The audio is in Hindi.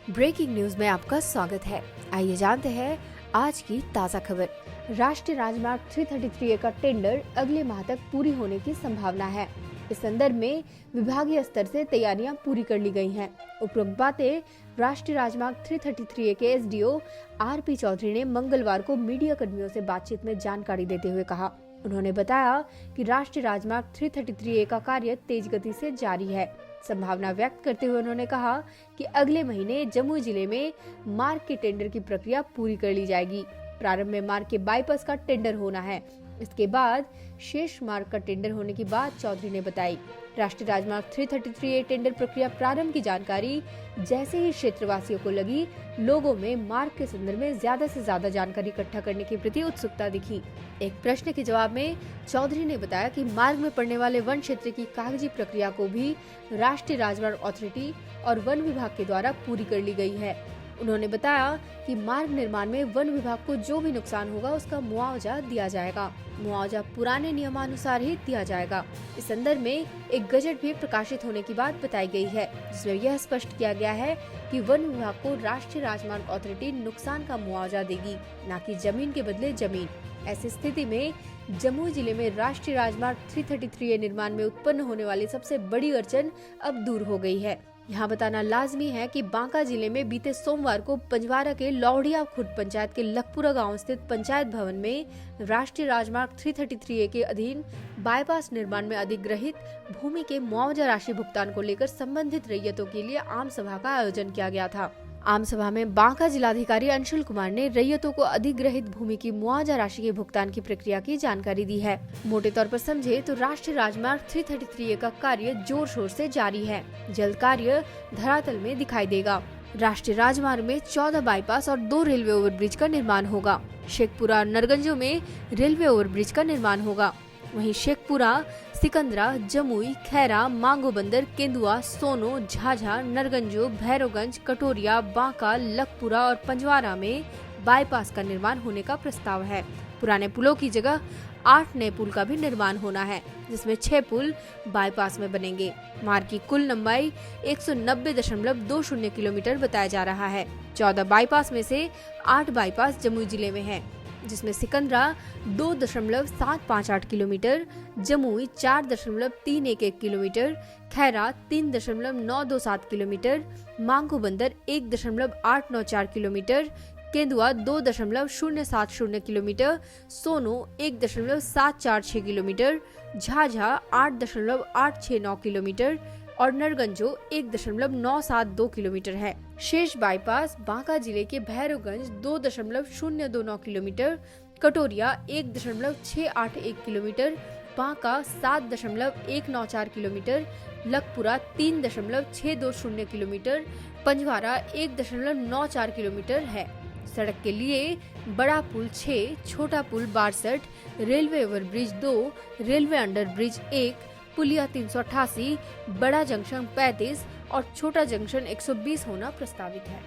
ब्रेकिंग न्यूज में आपका स्वागत है। आइए जानते हैं आज की ताजा खबर। राष्ट्रीय राजमार्ग 333A का टेंडर अगले माह तक पूरी होने की संभावना है। इस संदर्भ में विभागीय स्तर से तैयारियां पूरी कर ली गई हैं। उपरोक्त बातें राष्ट्रीय राजमार्ग 333A के एसडीओ आरपी चौधरी ने मंगलवार को मीडिया कर्मियों से बातचीत में जानकारी देते हुए कहा। उन्होंने बताया कि राष्ट्रीय राजमार्ग 333A का कार्य तेज गति से जारी है। संभावना व्यक्त करते हुए उन्होंने कहा कि अगले महीने जमुई जिले में मार्ग के टेंडर की प्रक्रिया पूरी कर ली जाएगी। प्रारंभ में मार्ग के बाईपास का टेंडर होना है। इसके बाद शेष मार्ग का टेंडर होने की बात चौधरी ने बताई। राष्ट्रीय राजमार्ग 333A टेंडर प्रक्रिया प्रारंभ की जानकारी जैसे ही क्षेत्रवासियों को लगी, लोगों में मार्ग के संदर्भ में ज्यादा से ज्यादा जानकारी इकट्ठा करने के प्रति उत्सुकता दिखी। एक प्रश्न के जवाब में चौधरी ने बताया कि मार्ग में पड़ने वाले वन क्षेत्र की कागजी प्रक्रिया को भी राष्ट्रीय राजमार्ग अथॉरिटी और वन विभाग के द्वारा पूरी कर ली गई है। उन्होंने बताया कि मार्ग निर्माण में वन विभाग को जो भी नुकसान होगा उसका मुआवजा दिया जाएगा। मुआवजा पुराने नियमानुसार ही दिया जाएगा। इस संदर्भ में एक गजट भी प्रकाशित होने की बात बताई गई है, जिसमें यह स्पष्ट किया गया है कि वन विभाग को राष्ट्रीय राजमार्ग अथॉरिटी नुकसान का मुआवजा देगी, न कि जमीन के बदले जमीन। ऐसी स्थिति में जमुई जिले में राष्ट्रीय राजमार्ग 333A निर्माण में उत्पन्न होने वाली सबसे बड़ी अड़चन अब दूर हो गई है। यहाँ बताना लाजमी है कि बांका जिले में बीते सोमवार को पंजवारा के लौड़िया खुर्द पंचायत के लखपुरा गांव स्थित पंचायत भवन में राष्ट्रीय राजमार्ग 333A के अधीन बाईपास निर्माण में अधिग्रहित भूमि के मुआवजा राशि भुगतान को लेकर संबंधित रैयतों के लिए आम सभा का आयोजन किया गया था। आम सभा में बांका जिलाधिकारी अंशुल कुमार ने रैयतों को अधिग्रहित भूमि की मुआवजा राशि के भुगतान की प्रक्रिया की जानकारी दी है। मोटे तौर पर समझे तो राष्ट्रीय राजमार्ग 333A का कार्य जोर शोर से जारी है। जल्द कार्य धरातल में दिखाई देगा। राष्ट्रीय राजमार्ग में 14 बाईपास और 2 रेलवे ओवरब्रिज का निर्माण होगा। शेखपुरा और नरगंजो में रेलवे ओवरब्रिज का निर्माण होगा। वहीं शेखपुरा, सिकंदरा, जमुई, खैरा, मांगो बंदर, केंदुआ, सोनो, झाझा, नरगंजो, भैरवगंज, कटोरिया, बांका, लखपुरा और पंजवारा में बाईपास का निर्माण होने का प्रस्ताव है। पुराने पुलों की जगह 8 नए पुल का भी निर्माण होना है, जिसमें 6 पुल बाईपास में बनेंगे। मार्ग की कुल लंबाई 190.20 किलोमीटर बताया जा रहा है। 14 बाईपास में से 8 बाईपास जमुई जिले में है, जिसमें Sikandra 2.758 kilometre, Jamui 4.311 kilometre, Khaira 3.927 kilometre, मांगो बंदर 1.894 किलोमीटर, केंदुआ 2.070 किलोमीटर, सोनो 1.746 किलोमीटर, झाझा 8.869 किलोमीटर और नरगंजो 1.972 किलोमीटर है। शेष बाईपास बांका जिले के Bhairavganj 2.029 kilometre, Katoria 1.681 kilometre, Banka 7.194 kilometre, Lakhpura 3.620 kilometre, Panjwara 1.94 kilometre है। सड़क के लिए बड़ा पुल 6, छोटा पुल 62, रेलवे ओवरब्रिज 2, रेलवे अंडरब्रिज 1, पुलिया 388, बड़ा जंक्शन 35 और छोटा जंक्शन 120 होना प्रस्तावित है।